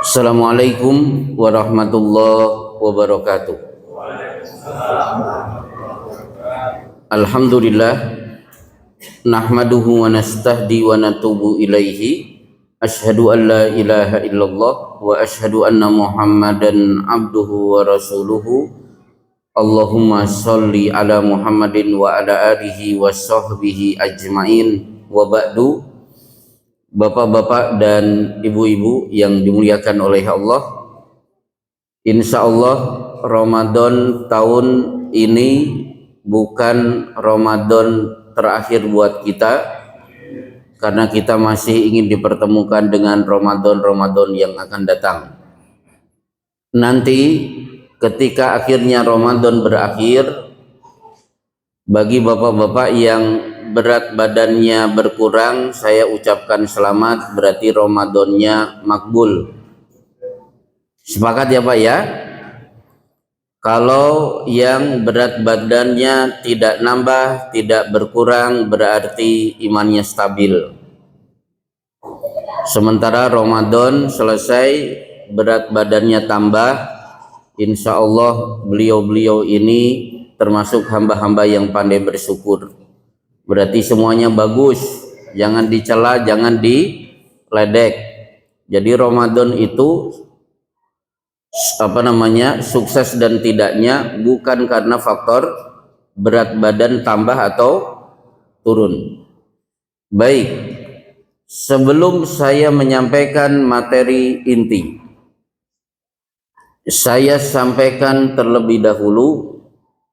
Assalamualaikum warahmatullahi wabarakatuh. Alhamdulillah, nahmaduhu wa nastahdi wa natubu ilaihi. Ashhadu an la ilaha illallah wa ashhadu anna Muhammadan abduhu wa rasuluhu. Allahumma sholli ala Muhammadin wa ala alihi wa sahbihi ajmain. Wa ba'du. Bapak-bapak dan ibu-ibu yang dimuliakan oleh Allah, insya Allah Ramadan tahun ini bukan Ramadan terakhir buat kita, karena kita masih ingin dipertemukan dengan Ramadan-Ramadan yang akan datang. Nanti ketika akhirnya Ramadan berakhir, bagi bapak-bapak yang berat badannya berkurang, saya ucapkan selamat, berarti Ramadannya makbul. Sepakat ya Pak ya? Kalau yang berat badannya tidak nambah, tidak berkurang, berarti imannya stabil. Sementara Ramadan selesai, berat badannya tambah, insya Allah beliau-beliau ini termasuk hamba-hamba yang pandai bersyukur. Berarti semuanya bagus, jangan dicela, jangan diledek. Jadi Ramadan itu sukses dan tidaknya bukan karena faktor berat badan tambah atau turun. Baik, sebelum saya menyampaikan materi inti, saya sampaikan terlebih dahulu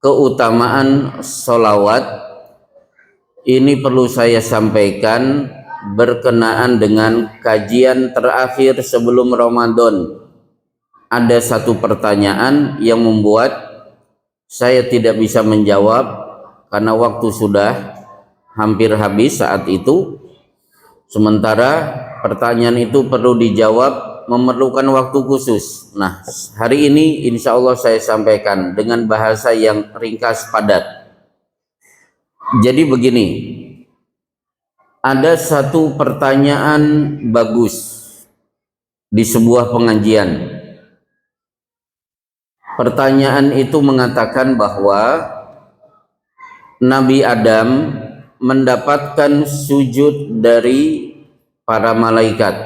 keutamaan sholawat. Ini perlu saya sampaikan berkenaan dengan kajian terakhir sebelum Ramadan. Ada satu pertanyaan yang membuat saya tidak bisa menjawab karena waktu sudah hampir habis saat itu. Sementara pertanyaan itu perlu dijawab memerlukan waktu khusus. Nah, hari ini insya Allah saya sampaikan dengan bahasa yang ringkas padat. Jadi begini, ada satu pertanyaan bagus di sebuah pengajian. Pertanyaan itu mengatakan bahwa Nabi Adam mendapatkan sujud dari para malaikat.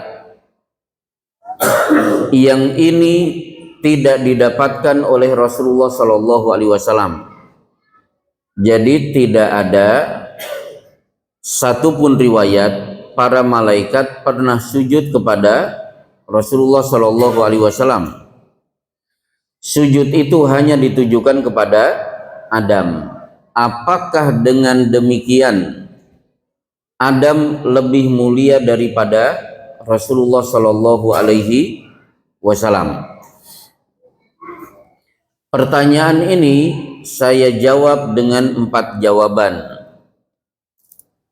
Yang ini tidak didapatkan oleh Rasulullah SAW. Jadi tidak ada satupun riwayat para malaikat pernah sujud kepada Rasulullah SAW. Sujud itu hanya ditujukan kepada Adam. Apakah dengan demikian Adam lebih mulia daripada Rasulullah SAW? Pertanyaan ini saya jawab dengan 4 jawaban.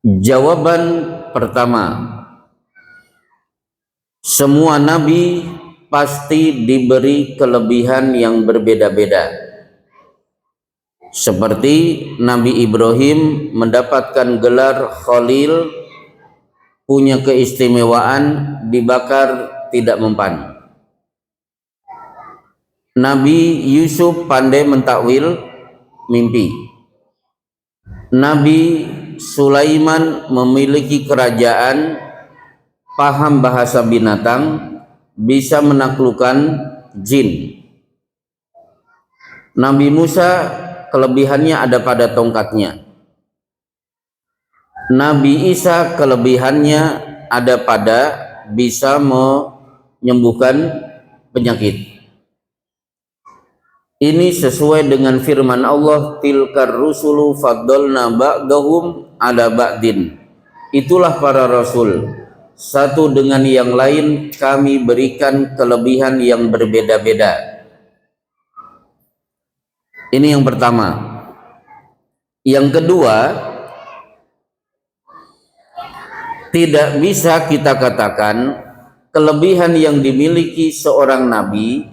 Jawaban pertama, semua nabi pasti diberi kelebihan yang berbeda-beda. Seperti Nabi Ibrahim mendapatkan gelar Khalil, punya keistimewaan dibakar tidak mempan. Nabi Yusuf pandai mentakwil mimpi. Nabi Sulaiman memiliki kerajaan, paham bahasa binatang, bisa menaklukkan jin. Nabi Musa kelebihannya ada pada tongkatnya. Nabi Isa kelebihannya ada pada bisa menyembuhkan penyakit. Ini sesuai dengan firman Allah, tilkar rusulu faddalna ba'dahum ala ba'din. Itulah para rasul, satu dengan yang lain kami berikan kelebihan yang berbeda-beda. Ini yang pertama. Yang kedua, tidak bisa kita katakan kelebihan yang dimiliki seorang nabi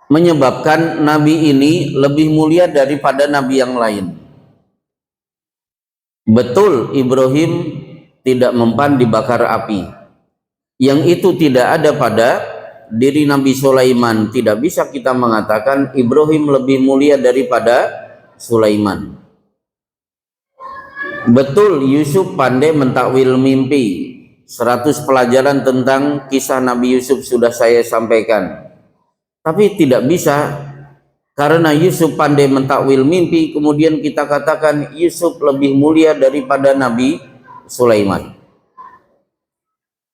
menyebabkan nabi ini lebih mulia daripada nabi yang lain. Betul, Ibrahim tidak mempan dibakar api. Yang itu tidak ada pada diri Nabi Sulaiman. Tidak bisa kita mengatakan Ibrahim lebih mulia daripada Sulaiman. Betul Yusuf pandai mentakwil mimpi. 100 pelajaran tentang kisah Nabi Yusuf sudah saya sampaikan. Tapi tidak bisa karena Yusuf pandai mentakwil mimpi kemudian kita katakan Yusuf lebih mulia daripada Nabi Sulaiman.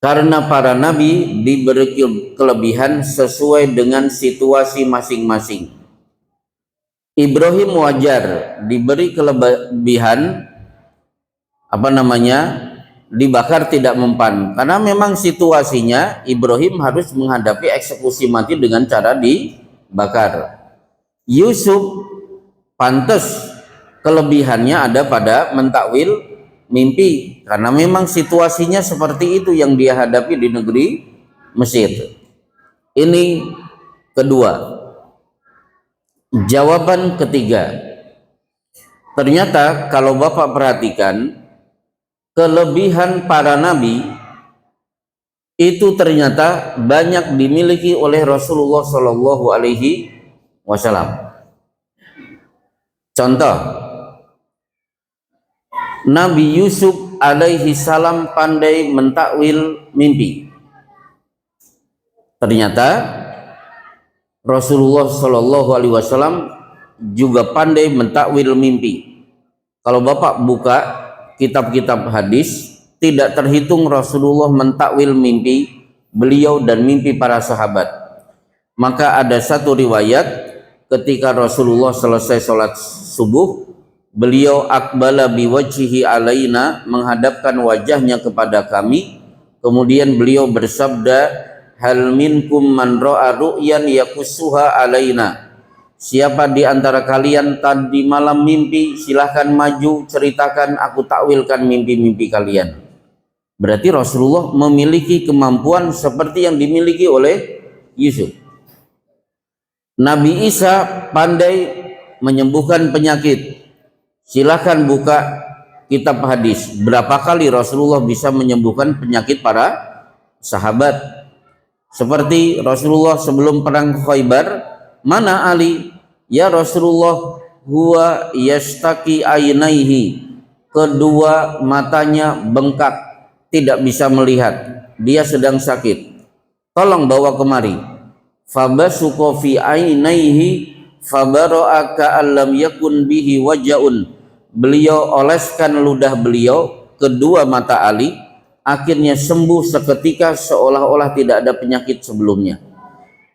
Karena para nabi diberi kelebihan sesuai dengan situasi masing-masing. Ibrahim wajar diberi kelebihan dibakar tidak mempan karena memang situasinya Ibrahim harus menghadapi eksekusi mati dengan cara dibakar. Yusuf pantas kelebihannya ada pada mentakwil mimpi karena memang situasinya seperti itu yang dia hadapi di negeri Mesir. Ini kedua. Jawaban ketiga, ternyata kalau Bapak perhatikan kelebihan para nabi itu ternyata banyak dimiliki oleh Rasulullah Shallallahu Alaihi Wasallam. Contoh, Nabi Yusuf alaihi salam pandai mentakwil mimpi. Ternyata Rasulullah Shallallahu Alaihi Wasallam juga pandai mentakwil mimpi. Kalau Bapak buka kitab-kitab hadis, tidak terhitung Rasulullah mentakwil mimpi beliau dan mimpi para sahabat. Maka ada satu riwayat ketika Rasulullah selesai sholat subuh, beliau akbala biwajhihi alaina, menghadapkan wajahnya kepada kami, kemudian beliau bersabda, hal minkum man ra'a ru'yan yakussuha alaina, siapa di antara kalian tadi malam mimpi, silahkan maju ceritakan, aku takwilkan mimpi-mimpi kalian. Berarti Rasulullah memiliki kemampuan seperti yang dimiliki oleh Yusuf. Nabi Isa pandai menyembuhkan penyakit. Silahkan buka kitab hadis. Berapa kali Rasulullah bisa menyembuhkan penyakit para sahabat? Seperti Rasulullah sebelum perang Khaybar, mana Ali? Ya Rasulullah, huwa yastaki ainaihi. Kedua matanya bengkak, tidak bisa melihat. Dia sedang sakit. Tolong bawa kemari. Fabasuqa fi ainaihi fabara'a ka'allam yakun bihi wajaun. Beliau oleskan ludah beliau kedua mata Ali, akhirnya sembuh seketika seolah-olah tidak ada penyakit sebelumnya.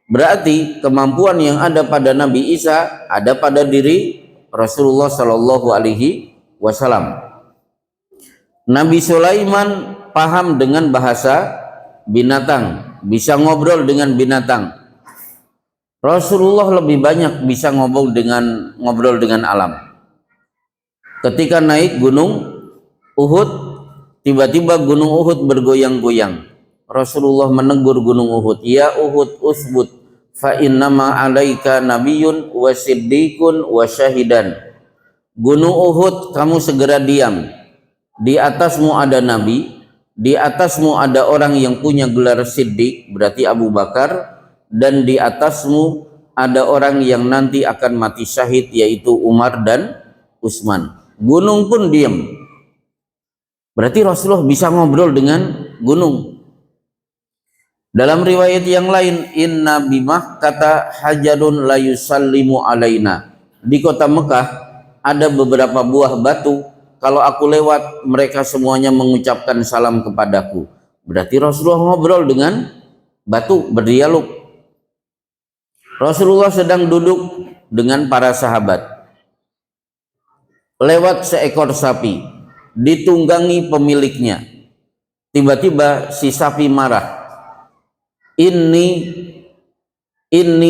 Berarti kemampuan yang ada pada Nabi Isa ada pada diri Rasulullah Shallallahu Alaihi Wasallam. Nabi Sulaiman paham dengan bahasa binatang, bisa ngobrol dengan binatang. Rasulullah lebih banyak bisa ngobrol dengan alam. Ketika naik gunung Uhud, tiba-tiba gunung Uhud bergoyang-goyang. Rasulullah menegur gunung Uhud, ya Uhud usbut, fa innama alaika nabiyyun wa siddiqun wa syahidan. Gunung Uhud, kamu segera diam. Di atasmu ada nabi, di atasmu ada orang yang punya gelar siddiq, berarti Abu Bakar, dan di atasmu ada orang yang nanti akan mati syahid, yaitu Umar dan Utsman. Gunung pun diam. Berarti Rasulullah bisa ngobrol dengan gunung. Dalam riwayat yang lain, inna bimah kata hajarun la yusallimu alaina. Di kota Mekah ada beberapa buah batu, kalau aku lewat mereka semuanya mengucapkan salam kepadaku. Berarti Rasulullah ngobrol dengan batu, berdialog. Rasulullah sedang duduk dengan para sahabat. Lewat seekor sapi, ditunggangi pemiliknya. Tiba-tiba si sapi marah. Inni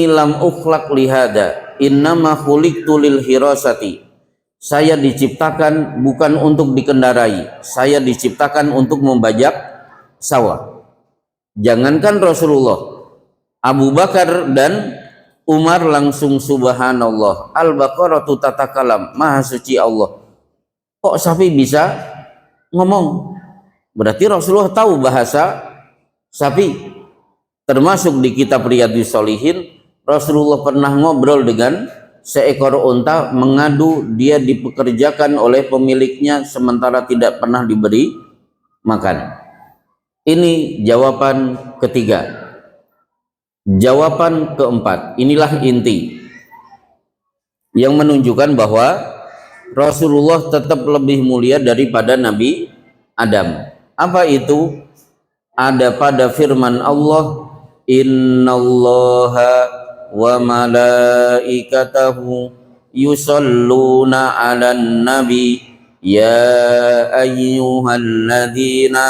lam ukhlaq lihada, innama khuliqtu lil hirasati. Saya diciptakan bukan untuk dikendarai, saya diciptakan untuk membajak sawah. Jangankan Rasulullah, Abu Bakar dan Umar langsung subhanallah, al-baqaratu tatakalam, maha suci Allah. Kok sapi bisa ngomong? Berarti Rasulullah tahu bahasa sapi. Termasuk di kitab Riyadhus Shalihin, Rasulullah pernah ngobrol dengan seekor unta, mengadu dia dipekerjakan oleh pemiliknya sementara tidak pernah diberi makan. Ini jawaban ketiga. Jawaban keempat, inilah inti yang menunjukkan bahwa Rasulullah tetap lebih mulia daripada Nabi Adam. Apa itu? Ada pada firman Allah, innallaha wa malaikatahu yusalluna 'alan nabi ya ayyuhalladzina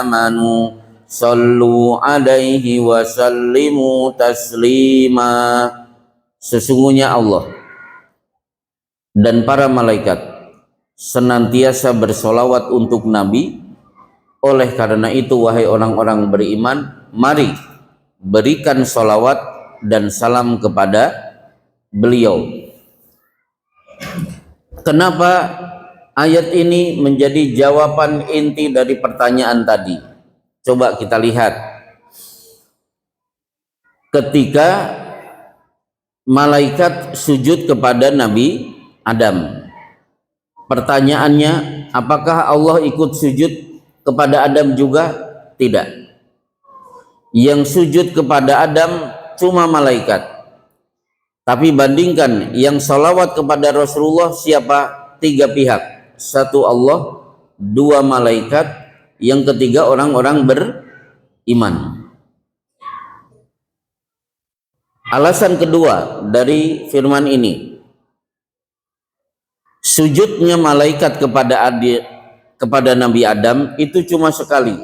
amanu sallu 'alaihi wa sallimu taslima. Sesungguhnya Allah dan para malaikat senantiasa bersolawat untuk Nabi. Oleh karena itu, wahai orang-orang beriman, mari berikan solawat dan salam kepada beliau. Kenapa ayat ini menjadi jawaban inti dari pertanyaan tadi? Coba kita lihat. Ketika malaikat sujud kepada Nabi Adam, pertanyaannya, apakah Allah ikut sujud kepada Adam juga? Tidak. Yang sujud kepada Adam cuma malaikat. Tapi bandingkan yang salawat kepada Rasulullah siapa? 3 pihak. 1 Allah, 2 malaikat, yang ketiga orang-orang beriman. Alasan kedua dari firman ini, sujudnya malaikat kepada Nabi Adam itu cuma sekali.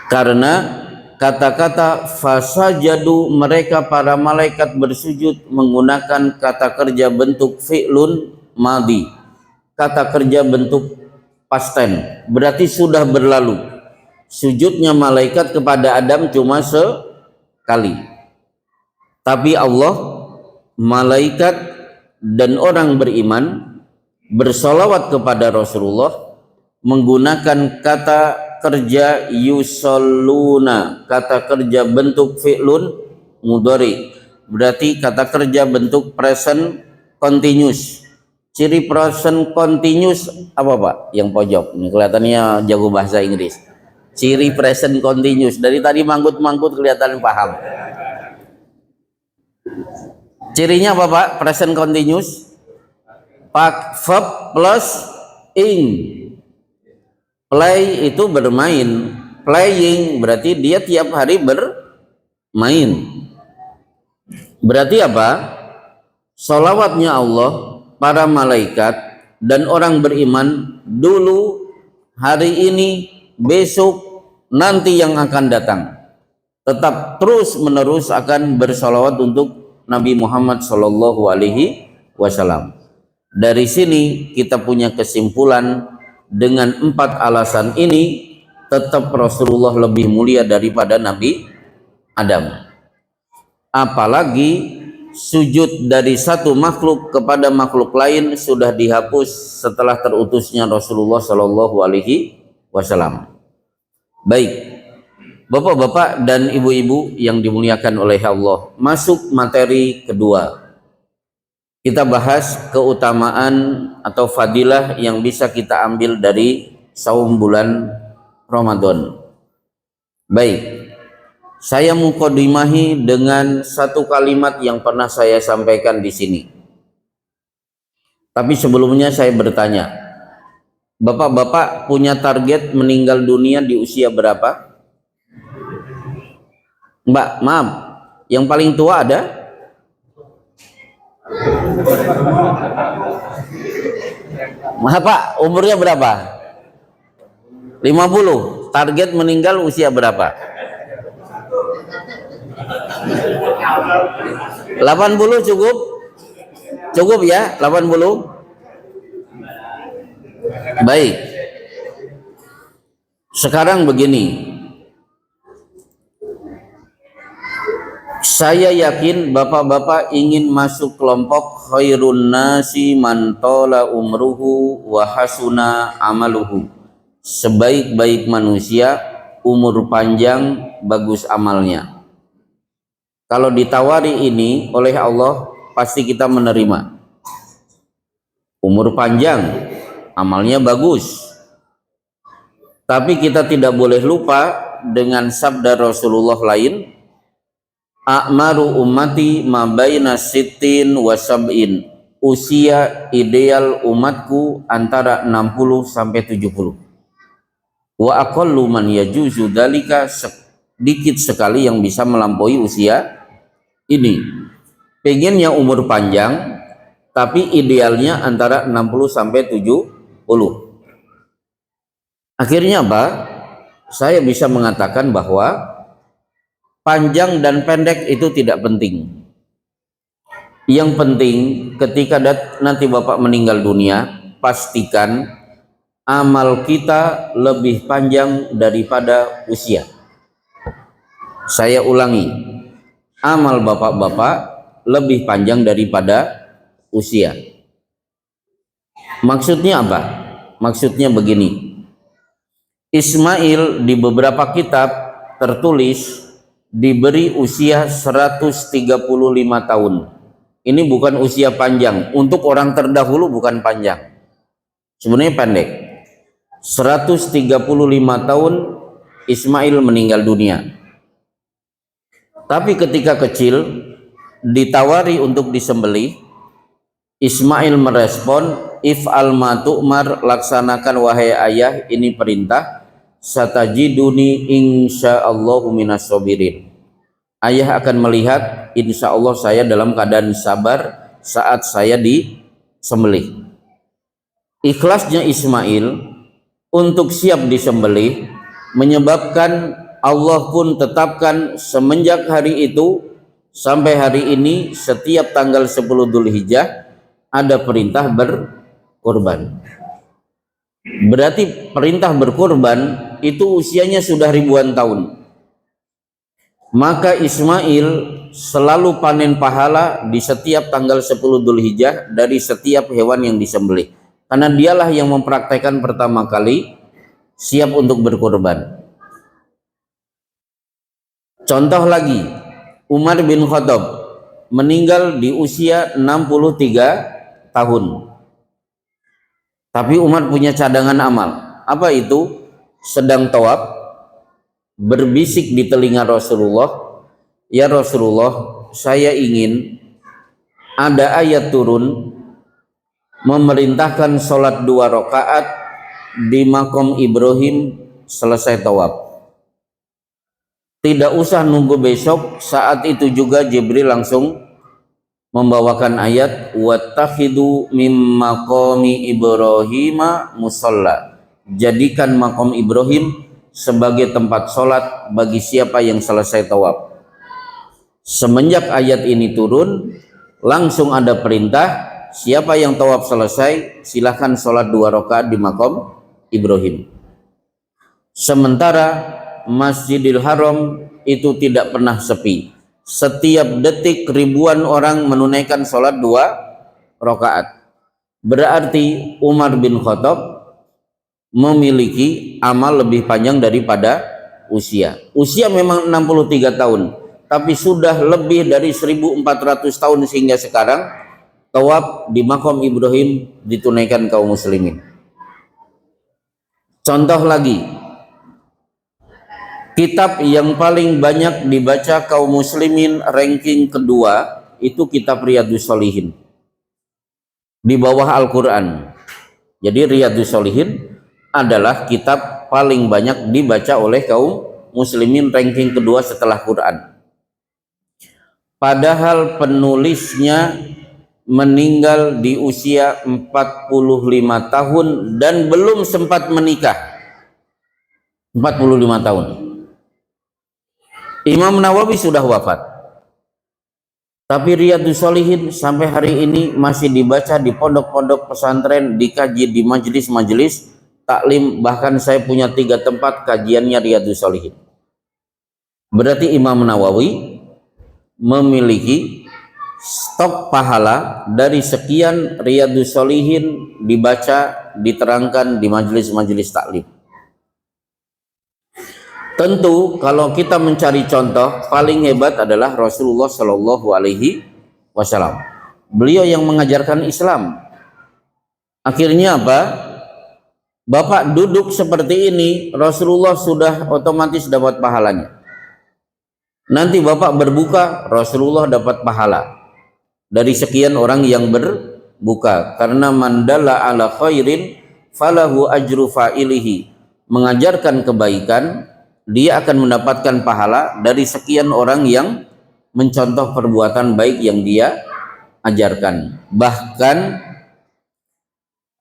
Karena kata-kata fasajadu, mereka para malaikat bersujud menggunakan kata kerja bentuk fi'lun madhi, kata kerja bentuk past tense, berarti sudah berlalu. Sujudnya malaikat kepada Adam cuma sekali. Tapi Allah, malaikat dan orang beriman bersolawat kepada Rasulullah menggunakan kata kerja yusalluna, kata kerja bentuk fi'lun mudhari, berarti kata kerja bentuk present continuous. Ciri present continuous apa Pak? Yang pojok ini kelihatannya jago bahasa Inggris. Ciri present continuous, dari tadi manggut-manggut kelihatan paham. Cirinya apa Pak? Present continuous, pak verb plus ing. Play itu bermain, playing berarti dia tiap hari bermain. Berarti apa? Salawatnya Allah, para malaikat dan orang beriman dulu, hari ini, besok, nanti yang akan datang, tetap terus menerus akan bersalawat untuk Nabi Muhammad Shallallahu Alaihi Wasallam. Dari sini kita punya kesimpulan, dengan 4 alasan ini tetap Rasulullah lebih mulia daripada Nabi Adam. Apalagi sujud dari satu makhluk kepada makhluk lain sudah dihapus setelah terutusnya Rasulullah Shallallahu Alaihi Wasallam. Baik, bapak-bapak dan ibu-ibu yang dimuliakan oleh Allah, masuk materi kedua. Kita bahas keutamaan atau fadilah yang bisa kita ambil dari saum bulan Ramadan. Baik, saya mukodimahi dengan satu kalimat yang pernah saya sampaikan di sini. Tapi sebelumnya saya bertanya, bapak-bapak punya target meninggal dunia di usia berapa? Mbak, maaf, yang paling tua ada? Maaf Pak, umurnya berapa? 50. Target meninggal usia berapa? 80 cukup? Cukup ya, 80? Baik. Sekarang begini, saya yakin bapak-bapak ingin masuk kelompok khairun nasi man tola umruhu wa hasuna amaluhu. sebaik-baik manusia, umur panjang, bagus amalnya. Kalau ditawari ini oleh Allah, pasti kita menerima. Umur panjang, amalnya bagus. Tapi kita tidak boleh lupa dengan sabda Rasulullah lain, a'maru ummati ma baina sittin wa sab'in. Usia ideal umatku antara 60 sampai 70. Wa aqallu man yajuzu dzalika, sedikit sekali yang bisa melampaui usia ini. Pengennya umur panjang, tapi idealnya antara 60 sampai 70. Akhirnya apa? Saya bisa mengatakan bahwa panjang dan pendek itu tidak penting. Yang penting ketika nanti Bapak meninggal dunia, pastikan amal kita lebih panjang daripada usia. Saya ulangi, amal bapak-bapak lebih panjang daripada usia. Maksudnya apa? Maksudnya begini, Ismail di beberapa kitab tertulis diberi usia 135 tahun. Ini bukan usia panjang, untuk orang terdahulu bukan panjang, sebenarnya pendek. 135 tahun Ismail meninggal dunia. Tapi ketika kecil ditawari untuk disembelih, Ismail merespon, if'al ma tu'mar, laksanakan wahai ayah, ini perintah, satajiduni insyaallahu minas sabirin. Ayah akan melihat insya Allah saya dalam keadaan sabar saat saya disembelih. Ikhlasnya Ismail untuk siap disembelih menyebabkan Allah pun tetapkan semenjak hari itu sampai hari ini setiap tanggal 10 Dzulhijjah ada perintah berkorban. Berarti perintah berkorban itu usianya sudah ribuan tahun. Maka Ismail selalu panen pahala di setiap tanggal 10 Dzulhijjah dari setiap hewan yang disembelih. Karena dialah yang mempraktekkan pertama kali siap untuk berkorban. Contoh lagi, Umar bin Khattab meninggal di usia 63 tahun. Tapi Umar punya cadangan amal. Apa itu? Sedang tawaf, berbisik di telinga Rasulullah, ya Rasulullah, saya ingin ada ayat turun memerintahkan sholat 2 rakaat di makom Ibrahim selesai tawaf. Tidak usah nunggu besok. Saat itu juga Jibril langsung membawakan ayat, wattakhidu mim maqami Ibrahima musalla. Jadikan makom Ibrahim sebagai tempat sholat bagi siapa yang selesai tawaf. Semenjak ayat ini turun, langsung ada perintah, siapa yang tawaf selesai silahkan sholat 2 rakaat di makom Ibrahim. Sementara Masjidil Haram itu tidak pernah sepi. Setiap detik ribuan orang menunaikan sholat 2 rakaat. Berarti Umar bin Khattab memiliki amal lebih panjang daripada usia. Usia memang 63 tahun, tapi sudah lebih dari 1400 tahun sehingga sekarang tawaf di makom Ibrahim ditunaikan kaum muslimin. Contoh lagi, kitab yang paling banyak dibaca kaum muslimin ranking kedua itu kitab Riyadhus Shalihin di bawah Al-Quran. Jadi Riyadhus Shalihin adalah kitab paling banyak dibaca oleh kaum muslimin, ranking kedua setelah Quran. Padahal penulisnya meninggal di usia 45 tahun dan belum sempat menikah. 45 tahun. Imam Nawawi sudah wafat. Tapi Riyadhus Shalihin sampai hari ini masih dibaca di pondok-pondok pesantren, dikaji di majelis-majelis taklim, bahkan saya punya 3 tempat kajiannya Riyadhus Shalihin. Berarti Imam Nawawi memiliki stok pahala dari sekian Riyadhus Shalihin dibaca, diterangkan di majelis-majelis taklim. Tentu kalau kita mencari contoh, paling hebat adalah Rasulullah Shallallahu Alaihi Wasallam. Beliau yang mengajarkan Islam. Akhirnya apa? Bapak duduk seperti ini, Rasulullah sudah otomatis dapat pahalanya. Nanti bapak berbuka, Rasulullah dapat pahala dari sekian orang yang berbuka. Karena mandala ala khairin falahu ajru fa'ilihi. Mengajarkan kebaikan, dia akan mendapatkan pahala dari sekian orang yang mencontoh perbuatan baik yang dia ajarkan. Bahkan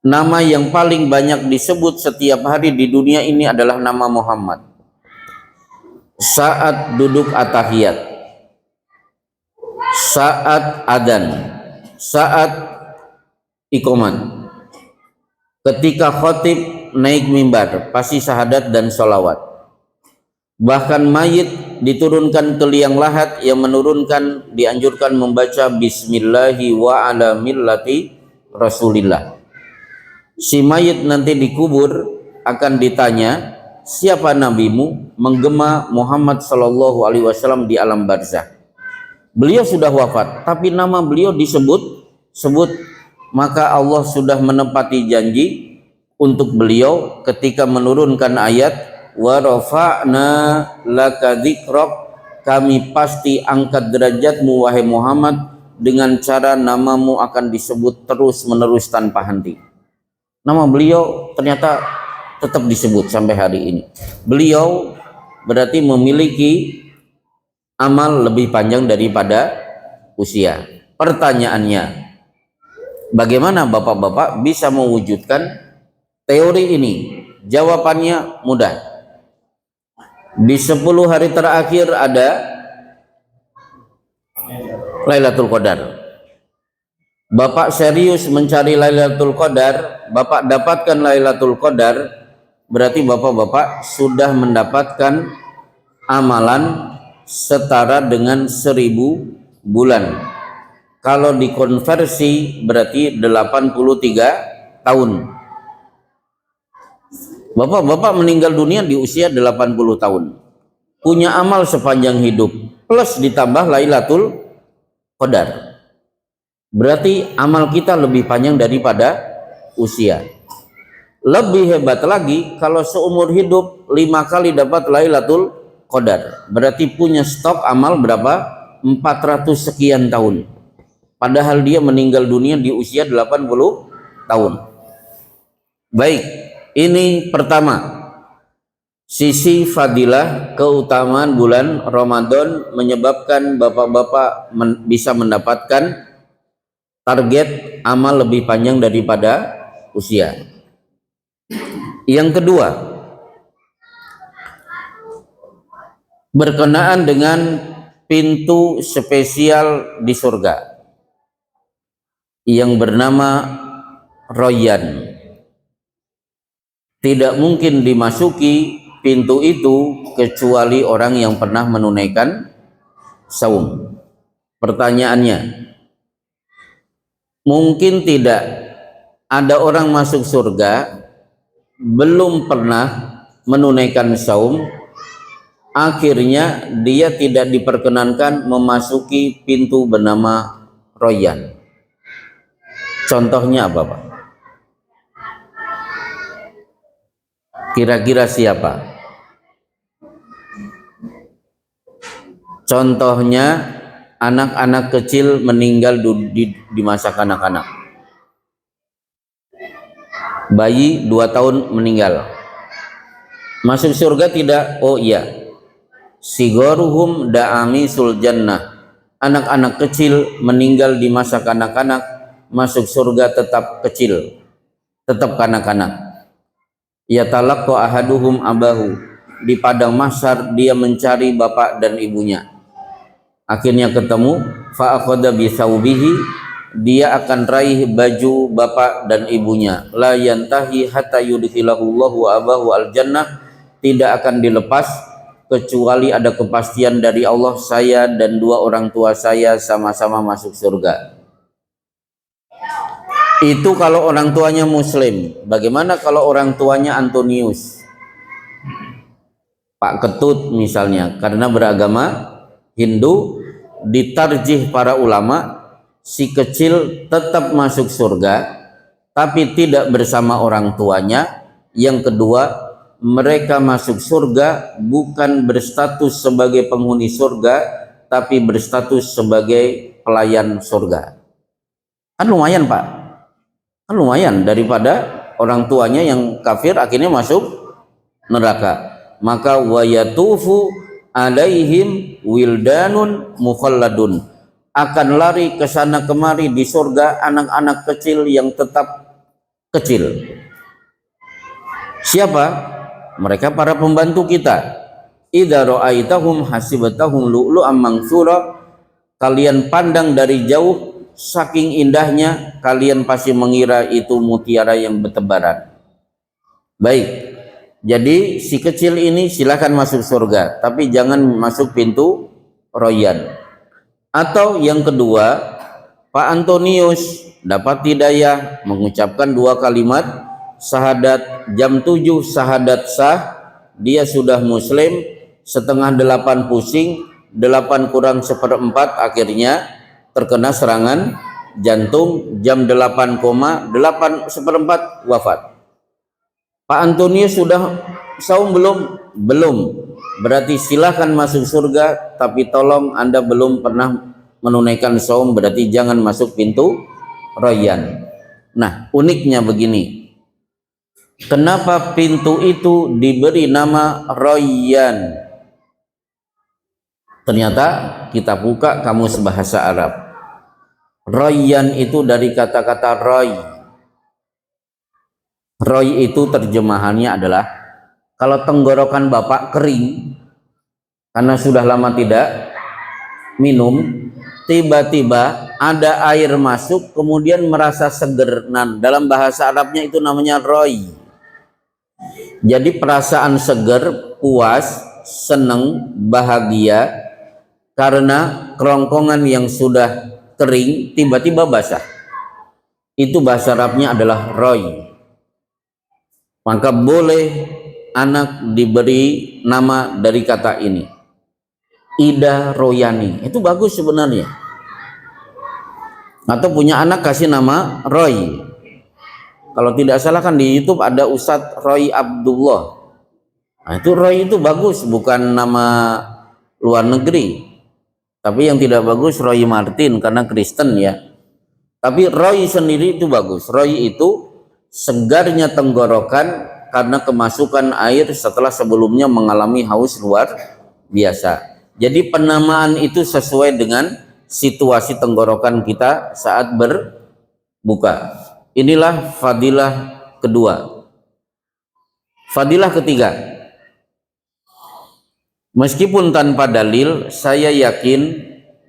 nama yang paling banyak disebut setiap hari di dunia ini adalah nama Muhammad. Saat duduk atahiyat, saat adzan, saat iqamat, ketika khatib naik mimbar, pasti syahadat dan sholawat. Bahkan mayit diturunkan ke liang lahat, yang menurunkan dianjurkan membaca Bismillahi wa ala millati Rasulillah. Si mayit nanti dikubur akan ditanya, siapa nabimu? Menggema Muhammad Sallallahu Alaihi Wasallam di alam barzah. Beliau sudah wafat, tapi nama beliau disebut, maka Allah sudah menepati janji untuk beliau ketika menurunkan ayat wa rafa'na laka dzikrak, kami pasti angkat derajatmu wahai Muhammad dengan cara namamu akan disebut terus menerus tanpa henti. Nama beliau ternyata tetap disebut sampai hari ini. Beliau berarti memiliki amal lebih panjang daripada usia. Pertanyaannya, bagaimana bapak-bapak bisa mewujudkan teori ini? Jawabannya mudah. Di 10 hari terakhir ada Lailatul Qadar. Bapak serius mencari Lailatul Qadar, bapak dapatkan Lailatul Qadar, berarti bapak-bapak sudah mendapatkan amalan setara dengan 1000 bulan. Kalau dikonversi berarti 83 tahun. Bapak-bapak meninggal dunia di usia 80 tahun. Punya amal sepanjang hidup plus ditambah Lailatul Qadar. Berarti amal kita lebih panjang daripada usia. Lebih hebat lagi kalau seumur hidup 5 kali dapat Lailatul Qadar. Berarti punya stok amal berapa? 400 sekian tahun. Padahal dia meninggal dunia di usia 80 tahun. Baik, ini pertama. Sisi fadilah keutamaan bulan Ramadan menyebabkan bapak-bapak bisa mendapatkan target amal lebih panjang daripada usia. Yang kedua, berkenaan dengan pintu spesial di surga yang bernama Royan. Tidak mungkin dimasuki pintu itu kecuali orang yang pernah menunaikan saum. Pertanyaannya, mungkin tidak ada orang masuk surga belum pernah menunaikan saum, akhirnya dia tidak diperkenankan memasuki pintu bernama Royan. Contohnya apa, Pak? Kira-kira siapa? Contohnya anak-anak kecil meninggal di masa kanak-kanak. Bayi 2 tahun meninggal. Masuk surga tidak? Oh iya. Sigoruhum da'amisul jannah. Anak-anak kecil meninggal di masa kanak-kanak, masuk surga tetap kecil, tetap kanak-kanak. Yatalaqqa ahaduhum abahu. Di padang mahsyar dia mencari bapak dan ibunya. Akhirnya ketemu, fa akhadha bi thawbihi, dia akan raih baju bapak dan ibunya. La yantahi hatta yudkhilahullahu abahu al-jannah, tidak akan dilepas kecuali ada kepastian dari Allah, saya dan 2 orang tua saya sama-sama masuk surga. Itu kalau orang tuanya muslim. Bagaimana kalau orang tuanya Antonius? Pak Ketut misalnya, karena beragama Hindu, ditarjih para ulama, si kecil tetap masuk surga tapi tidak bersama orang tuanya. Yang kedua, mereka masuk surga bukan berstatus sebagai penghuni surga, tapi berstatus sebagai pelayan surga. Kan lumayan Pak, kan lumayan daripada orang tuanya yang kafir akhirnya masuk neraka. Maka wayatufu alaihim wildanun mukhalladun, akan lari ke sana kemari di surga anak-anak kecil yang tetap kecil. Siapa? Mereka para pembantu kita. Idza ra'aitahum hasibatahum lu'lu'am mansura, kalian pandang dari jauh, saking indahnya kalian pasti mengira itu mutiara yang bertebaran. Baik, jadi si kecil ini silakan masuk surga, tapi jangan masuk pintu royan. Atau yang kedua, Pak Antonius dapat hidayah mengucapkan 2 kalimat syahadat, jam 7 syahadat sah, dia sudah muslim. Setengah 8 pusing, 8 kurang 1/4 akhirnya terkena serangan jantung, jam 8,8 wafat. Pak Antonius sudah saum belum? Belum. Berarti silahkan masuk surga, tapi tolong Anda belum pernah menunaikan saum, berarti jangan masuk pintu royan. Nah, uniknya begini, kenapa pintu itu diberi nama royan? Ternyata kita buka kamus bahasa Arab. Royan itu dari kata-kata roy. Roy itu terjemahannya adalah kalau tenggorokan Bapak kering karena sudah lama tidak minum, tiba-tiba ada air masuk kemudian merasa seger. Nah, dalam bahasa Arabnya itu namanya roy. Jadi perasaan seger, puas, senang, bahagia karena kerongkongan yang sudah kering tiba-tiba basah. Itu bahasa Arabnya adalah roy. Maka boleh anak diberi nama dari kata ini, Ida Royani, itu bagus sebenarnya. Atau punya anak kasih nama Roy. Kalau tidak salah kan di YouTube ada Ustadz Roy Abdullah. Nah, itu Roy itu bagus, bukan nama luar negeri. Tapi yang tidak bagus Roy Martin karena Kristen ya. Tapi Roy sendiri itu bagus. Roy itu segarnya tenggorokan karena kemasukan air setelah sebelumnya mengalami haus luar biasa. Jadi penamaan itu sesuai dengan situasi tenggorokan kita saat berbuka. Inilah fadilah kedua. Fadilah ketiga, meskipun tanpa dalil, saya yakin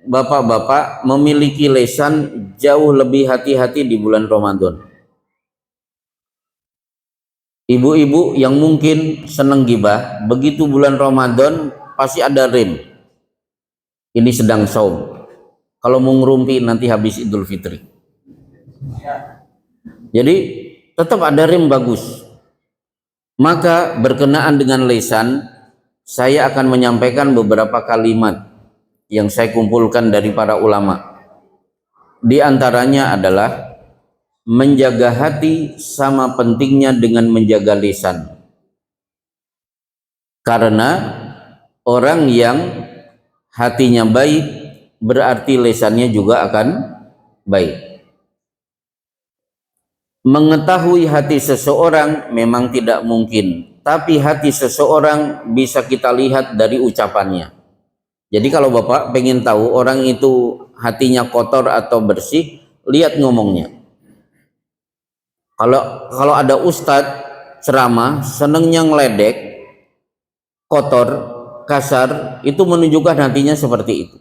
bapak-bapak memiliki lisan jauh lebih hati-hati di bulan Ramadan. Ibu-ibu yang mungkin senang gibah, begitu bulan Ramadan pasti ada rem. Ini sedang saum. Kalau mau ngerumpi nanti habis Idul Fitri. Jadi tetap ada rem bagus. Maka berkenaan dengan lisan, saya akan menyampaikan beberapa kalimat yang saya kumpulkan dari para ulama. Di antaranya adalah menjaga hati sama pentingnya dengan menjaga lisan. Karena orang yang hatinya baik berarti lisannya juga akan baik. Mengetahui hati seseorang memang tidak mungkin, tapi hati seseorang bisa kita lihat dari ucapannya. Jadi kalau Bapak pengen tahu orang itu hatinya kotor atau bersih, lihat ngomongnya. Kalau ada ustadz ceramah senengnya ngeledek, kotor, kasar, itu menunjukkan hatinya seperti itu.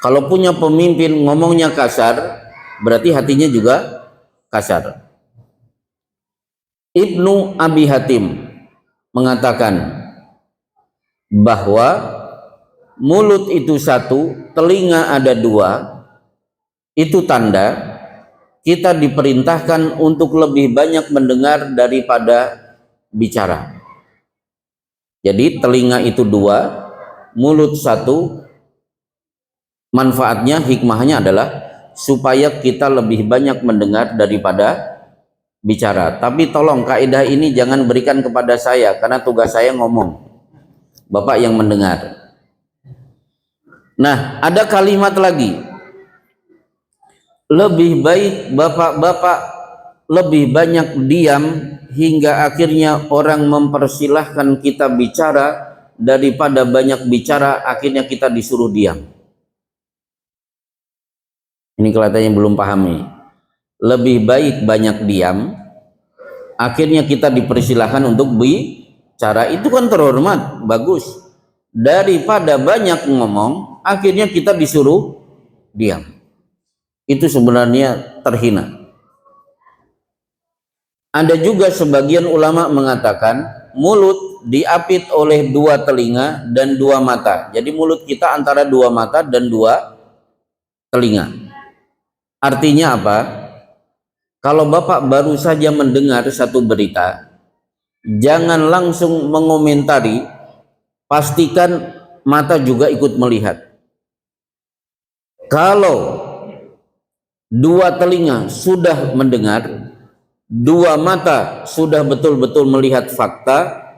Kalau punya pemimpin ngomongnya kasar, berarti hatinya juga kasar. Ibnu Abi Hatim mengatakan bahwa mulut itu satu, telinga ada dua, itu tanda kita diperintahkan untuk lebih banyak mendengar daripada bicara. Jadi telinga itu dua, mulut satu. Manfaatnya, hikmahnya adalah supaya kita lebih banyak mendengar daripada bicara. Tapi tolong kaidah ini jangan berikan kepada saya, karena tugas saya ngomong, Bapak yang mendengar. Nah, ada kalimat lagi, lebih baik bapak-bapak lebih banyak diam hingga akhirnya orang mempersilahkan kita bicara daripada banyak bicara akhirnya kita disuruh diam. Ini kelihatannya belum pahami. Lebih baik banyak diam, akhirnya kita dipersilahkan untuk bicara, itu kan terhormat, bagus, daripada banyak ngomong, akhirnya kita disuruh diam. Itu sebenarnya terhina. Ada juga sebagian ulama mengatakan mulut diapit oleh dua telinga dan dua mata. Jadi mulut kita antara dua mata dan dua telinga. Artinya apa? Kalau Bapak baru saja mendengar satu berita, jangan langsung mengomentari, pastikan mata juga ikut melihat. Kalau dua telinga sudah mendengar, dua mata sudah betul-betul melihat fakta,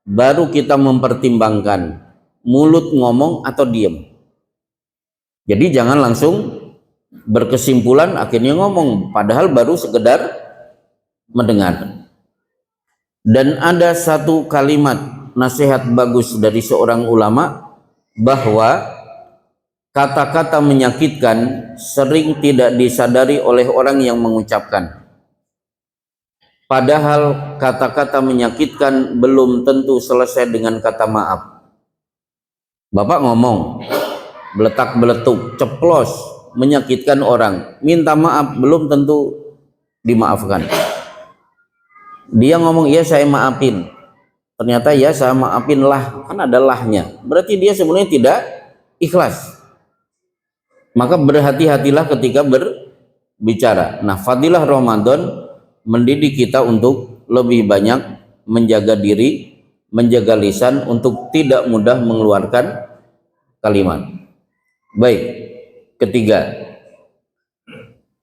baru kita mempertimbangkan mulut ngomong atau diam. Jadi jangan langsung berkesimpulan akhirnya ngomong, padahal baru sekedar mendengar. Dan ada satu kalimat nasihat bagus dari seorang ulama, bahwa kata-kata menyakitkan sering tidak disadari oleh orang yang mengucapkan. Padahal kata-kata menyakitkan belum tentu selesai dengan kata maaf. Bapak ngomong beletak-beletuk, ceplos, menyakitkan orang, minta maaf, belum tentu dimaafkan. Dia ngomong, iya saya maafin, ternyata ya saya maafin lah, kan ada lahnya, berarti dia sebenarnya tidak ikhlas. Maka berhati-hatilah ketika berbicara. Nah, fadilah Ramadan mendidik kita untuk lebih banyak menjaga diri, menjaga lisan untuk tidak mudah mengeluarkan kalimat. Baik, ketiga.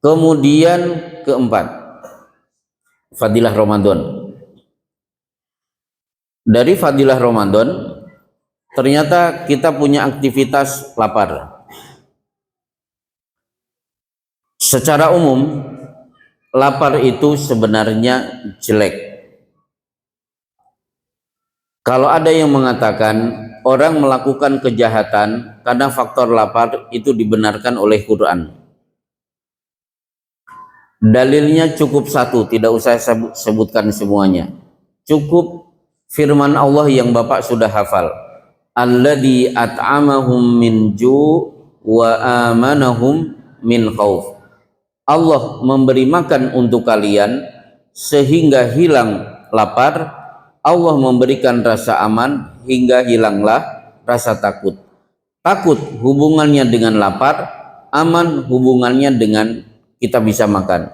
Kemudian keempat, fadilah Ramadan. Dari fadilah Ramadan, ternyata kita punya aktivitas lapar. Secara umum, lapar itu sebenarnya jelek. Kalau ada yang mengatakan orang melakukan kejahatan karena faktor lapar, itu dibenarkan oleh Quran. Dalilnya cukup satu, tidak usah sebutkan semuanya. Cukup firman Allah yang Bapak sudah hafal. Alladzi at'amahum min ju' wa amanahum min khauf. Allah memberi makan untuk kalian sehingga hilang lapar. Allah memberikan rasa aman hingga hilanglah rasa takut. Takut hubungannya dengan lapar, aman hubungannya dengan kita bisa makan.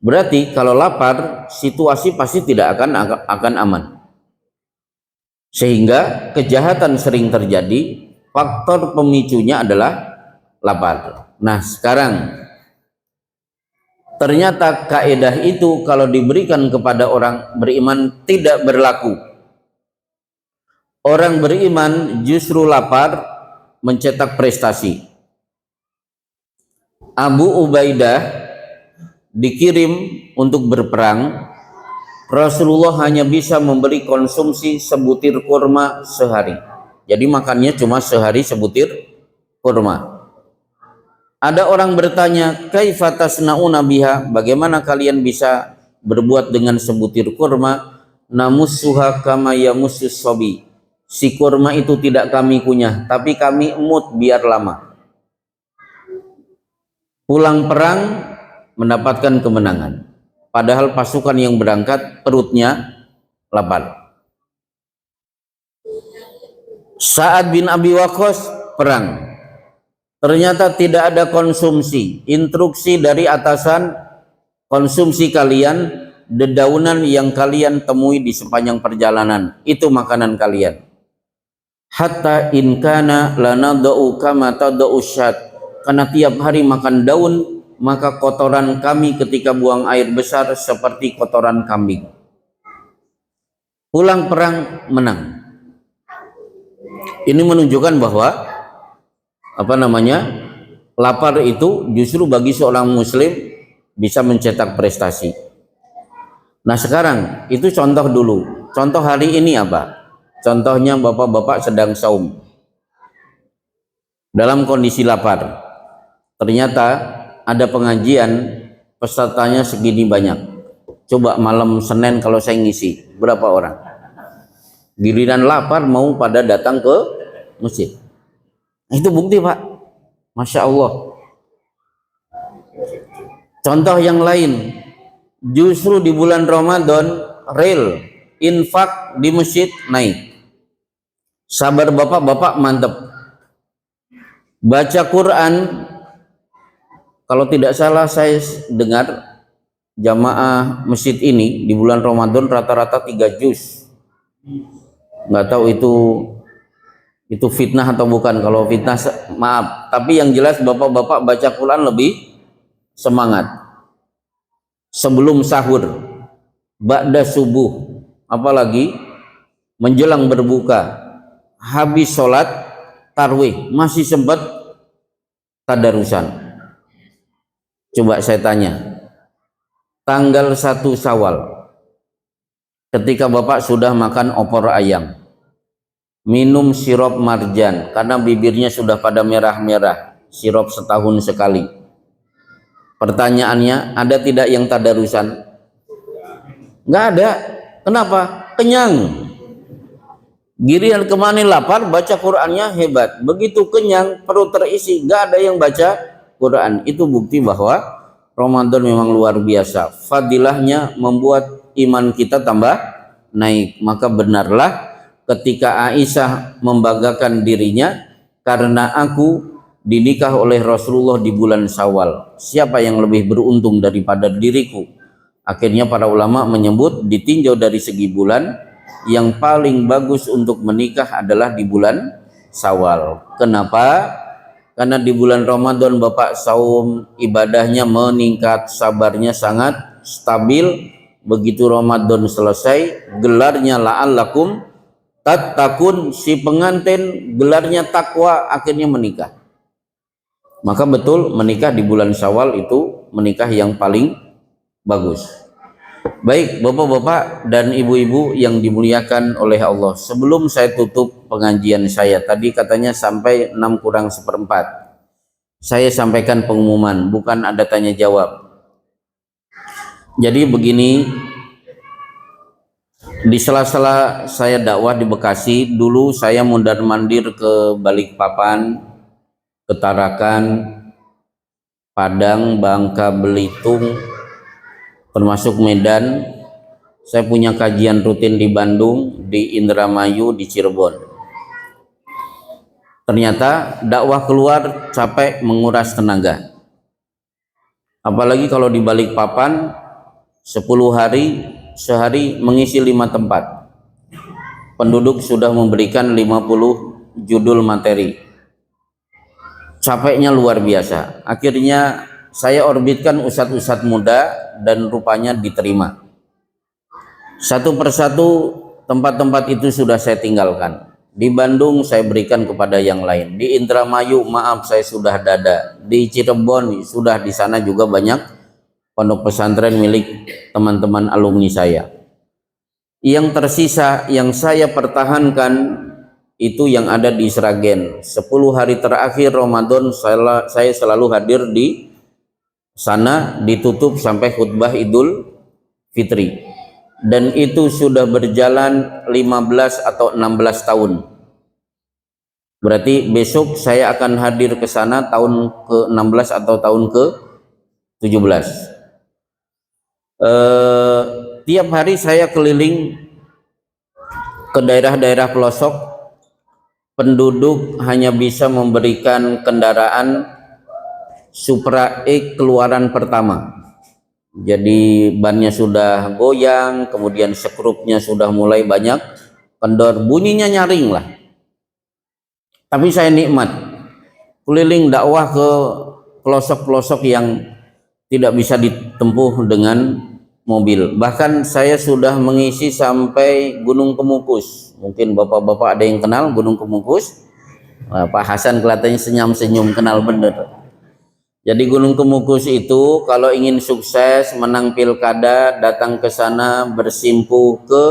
Berarti kalau lapar, situasi pasti tidak akan aman. Sehingga kejahatan sering terjadi, faktor pemicunya adalah lapar. Nah, sekarang ternyata kaidah itu kalau diberikan kepada orang beriman tidak berlaku. Orang beriman justru lapar mencetak prestasi. Abu Ubaidah dikirim untuk berperang, Rasulullah hanya bisa memberi konsumsi sebutir kurma sehari. Jadi makannya cuma sehari sebutir kurma. Ada orang bertanya, kaifa tasnauna biha, bagaimana kalian bisa berbuat dengan sebutir kurma? Namussuha kama yamussus sabi. Si kurma itu tidak kami kunyah, tapi kami emut biar lama. Pulang perang mendapatkan kemenangan, padahal pasukan yang berangkat perutnya lapar. Sa'ad bin Abi Waqqas perang, ternyata tidak ada konsumsi. Instruksi dari atasan, konsumsi kalian dedaunan yang kalian temui di sepanjang perjalanan, itu makanan kalian. Hatta in kana lanadau kama tadau syat, karena tiap hari makan daun, maka kotoran kami ketika buang air besar seperti kotoran kambing. Pulang perang menang. Ini menunjukkan bahwa lapar itu justru bagi seorang muslim bisa mencetak prestasi. Nah sekarang itu contoh dulu. Contoh hari ini apa? Contohnya bapak-bapak sedang saum dalam kondisi lapar. Ternyata ada pengajian, pesertanya segini banyak. Coba malam Senin kalau saya ngisi, berapa orang? Giliran lapar mau pada datang ke masjid. Itu bukti Pak, Masya Allah. Contoh yang lain, justru di bulan Ramadan real infak di masjid naik. Sabar bapak-bapak mantep. Baca Quran, kalau tidak salah saya dengar jamaah masjid ini di bulan Ramadan rata-rata 3 juz. Nggak tahu itu fitnah atau bukan. Kalau fitnah maaf, tapi yang jelas bapak-bapak baca Quran lebih semangat. Sebelum sahur, ba'da subuh, apalagi menjelang berbuka, habis sholat tarwih masih sempat tadarusan. Coba saya tanya, tanggal 1 Syawal ketika bapak sudah makan opor ayam, minum sirup marjan karena bibirnya sudah pada merah-merah, sirup setahun sekali. Pertanyaannya, ada tidak yang tadarusan? Nggak ada. Kenapa? Kenyang. Giliran kemana lapar, baca Qurannya hebat. Begitu kenyang, perut terisi, nggak ada yang baca Quran. Itu bukti bahwa Ramadan memang luar biasa. Fadilahnya membuat iman kita tambah naik. Maka benarlah ketika Aisyah membanggakan dirinya, karena aku dinikah oleh Rasulullah di bulan Syawal. Siapa yang lebih beruntung daripada diriku? Akhirnya para ulama menyebut ditinjau dari segi bulan, yang paling bagus untuk menikah adalah di bulan Syawal. Kenapa? Karena di bulan Ramadan bapak saum, ibadahnya meningkat, sabarnya sangat stabil. Begitu Ramadan selesai, gelarnya la'allakum tattaqun, si pengantin gelarnya takwa, akhirnya menikah. Maka betul menikah di bulan Syawal itu menikah yang paling bagus. Baik bapak-bapak dan ibu-ibu yang dimuliakan oleh Allah, sebelum saya tutup pengajian saya, tadi katanya sampai 6:4, saya sampaikan pengumuman, bukan ada tanya jawab. Jadi begini, di sela-sela saya dakwah di Bekasi, dulu saya mondar-mandir ke Balikpapan, ke Tarakan, Padang, Bangka Belitung, termasuk Medan. Saya punya kajian rutin di Bandung, di Indramayu, di Cirebon. Ternyata dakwah keluar capek, menguras tenaga. Apalagi kalau di Balikpapan 10 hari, sehari mengisi 5 tempat. Penduduk sudah memberikan 50 judul materi. Capeknya luar biasa. Akhirnya saya orbitkan ustadz-ustadz muda dan rupanya diterima. Satu persatu tempat-tempat itu sudah saya tinggalkan. Di Bandung saya berikan kepada yang lain. Di Indramayu maaf saya sudah dada. Di Cirebon sudah, di sana juga banyak pondok pesantren milik teman-teman alumni saya. Yang tersisa yang saya pertahankan itu yang ada di Sragen. 10 hari terakhir Ramadan saya selalu hadir di sana, ditutup sampai khutbah Idul Fitri, dan itu sudah berjalan 15 atau 16 tahun. Berarti besok saya akan hadir ke sana tahun ke-16 atau tahun ke-17. Tiap hari saya keliling ke daerah-daerah pelosok. Penduduk hanya bisa memberikan kendaraan Supra E keluaran pertama. Jadi bannya sudah goyang, kemudian sekrupnya sudah mulai banyak kendor, bunyinya nyaring lah. Tapi saya nikmat keliling dakwah ke pelosok-pelosok yang tidak bisa ditempuh dengan mobil. Bahkan saya sudah mengisi sampai Gunung Kemukus. Mungkin bapak-bapak ada yang kenal Gunung Kemukus. Nah, Pak Hasan kelihatannya senyum-senyum, kenal bener. Jadi Gunung Kemukus itu kalau ingin sukses menang pilkada, datang ke sana bersimpuh ke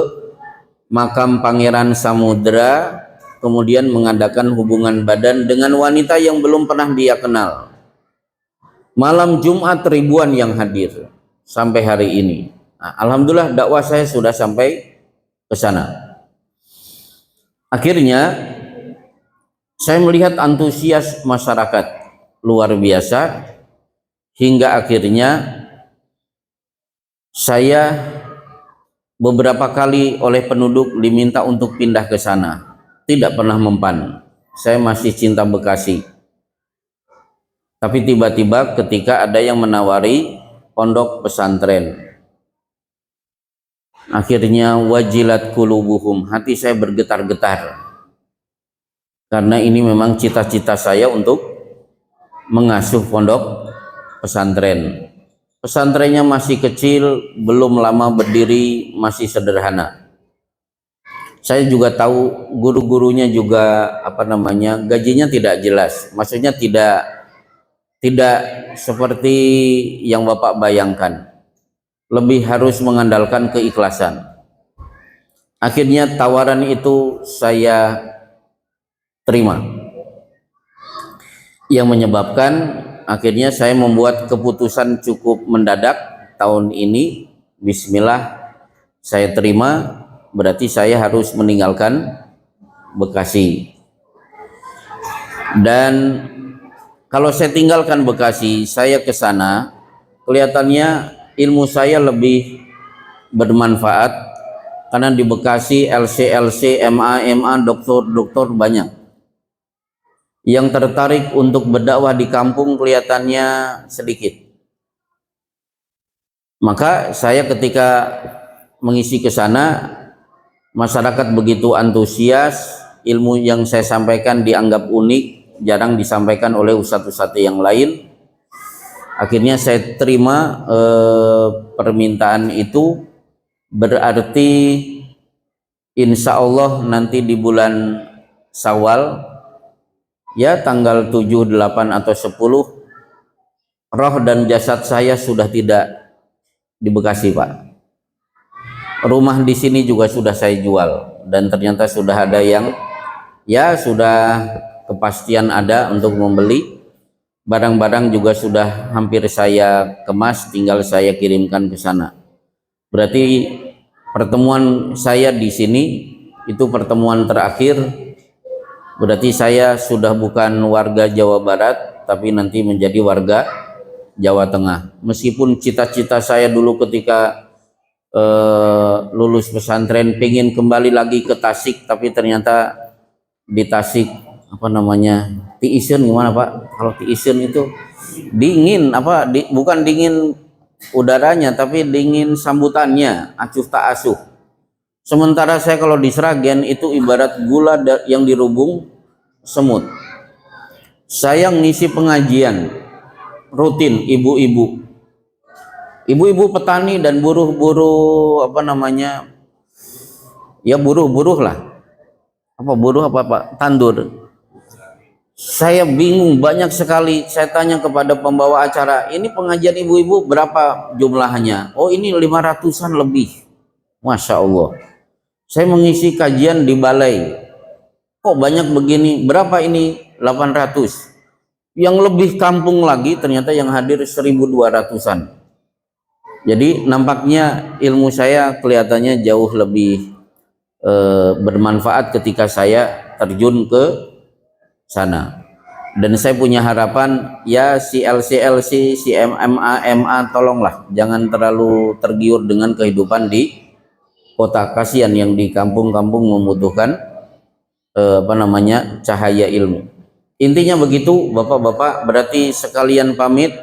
makam Pangeran Samudra, kemudian mengadakan hubungan badan dengan wanita yang belum pernah dia kenal. Malam Jumat ribuan yang hadir sampai hari ini. Nah, alhamdulillah dakwah saya sudah sampai ke sana. Akhirnya saya melihat antusias masyarakat luar biasa hingga akhirnya saya beberapa kali oleh penduduk diminta untuk pindah ke sana. Tidak pernah mempan. Saya masih cinta Bekasi. Tapi tiba-tiba ketika ada yang menawari pondok pesantren, akhirnya wajilat kulubuhum, hati saya bergetar-getar. Karena ini memang cita-cita saya untuk mengasuh pondok pesantren. Pesantrennya masih kecil, belum lama berdiri, masih sederhana. Saya juga tahu guru-gurunya juga gajinya tidak jelas. Maksudnya tidak seperti yang Bapak bayangkan. Lebih harus mengandalkan keikhlasan. Akhirnya tawaran itu saya terima. Yang menyebabkan akhirnya saya membuat keputusan cukup mendadak tahun ini. Bismillah, saya terima, berarti saya harus meninggalkan Bekasi. Dan kalau saya tinggalkan Bekasi, saya ke sana, kelihatannya ilmu saya lebih bermanfaat karena di Bekasi LC, MA, dokter banyak. Yang tertarik untuk berdakwah di kampung kelihatannya sedikit. Maka saya ketika mengisi ke sana, masyarakat begitu antusias, ilmu yang saya sampaikan dianggap unik, jarang disampaikan oleh ustadz-ustadz yang lain. Akhirnya saya terima permintaan itu, berarti insya Allah nanti di bulan Syawal, ya tanggal 7, 8 atau 10, roh dan jasad saya sudah tidak di Bekasi, Pak. Rumah di sini juga sudah saya jual dan ternyata sudah ada yang sudah kepastian ada untuk membeli. Barang-barang juga sudah hampir saya kemas, tinggal saya kirimkan ke sana. Berarti pertemuan saya di sini itu pertemuan terakhir. Berarti saya sudah bukan warga Jawa Barat, tapi nanti menjadi warga Jawa Tengah. Meskipun cita-cita saya dulu ketika lulus pesantren pengen kembali lagi ke Tasik, tapi ternyata di Tasik tiisen gimana Pak? Kalau tiisen itu dingin bukan dingin udaranya, tapi dingin sambutannya, acuh tak asuh. Sementara saya kalau di Sragen itu ibarat gula yang dirubung semut. Saya ngisi pengajian rutin ibu-ibu petani dan buruh-buruh buruh lah, tandur. Saya bingung, banyak sekali. Saya tanya kepada pembawa acara, ini pengajian ibu-ibu berapa jumlahnya? Oh, ini 500-an lebih. Masya Allah. Saya mengisi kajian di balai, kok banyak begini? Berapa ini? 800. Yang lebih kampung lagi ternyata yang hadir 1200-an. Jadi nampaknya ilmu saya kelihatannya jauh lebih bermanfaat ketika saya terjun ke sana. Dan saya punya harapan, ya si LC, si MA, tolonglah jangan terlalu tergiur dengan kehidupan di kota. Kasihan yang di kampung-kampung membutuhkan cahaya ilmu. Intinya begitu Bapak-bapak, berarti sekalian pamit.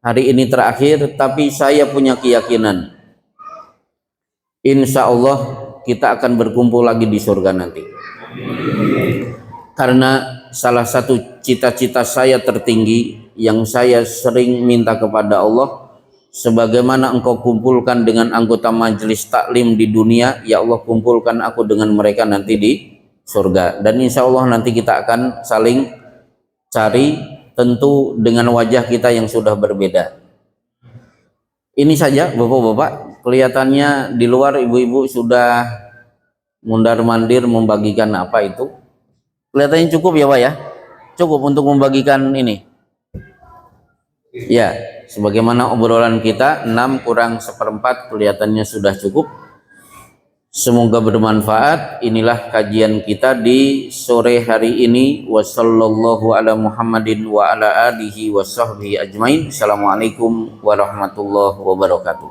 hari ini terakhir, tapi saya punya keyakinan insya Allah kita akan berkumpul lagi di surga nanti. Karena salah satu cita-cita saya tertinggi yang saya sering minta kepada Allah, sebagaimana engkau kumpulkan dengan anggota majelis taklim di dunia, ya Allah kumpulkan aku dengan mereka nanti di surga. Dan insya Allah nanti kita akan saling cari, tentu dengan wajah kita yang sudah berbeda. Ini saja bapak-bapak, kelihatannya di luar ibu-ibu sudah mundar-mandir membagikan apa itu. Kelihatannya cukup ya Pak ya? Cukup untuk membagikan ini? Ya, sebagaimana obrolan kita 6 kurang 1/4 kelihatannya sudah cukup. Semoga bermanfaat. Inilah kajian kita di sore hari ini. Wassallallahu ala Muhammadin wa ala alihi wa sahbihi ajmain. Assalamualaikum warahmatullahi wabarakatuh.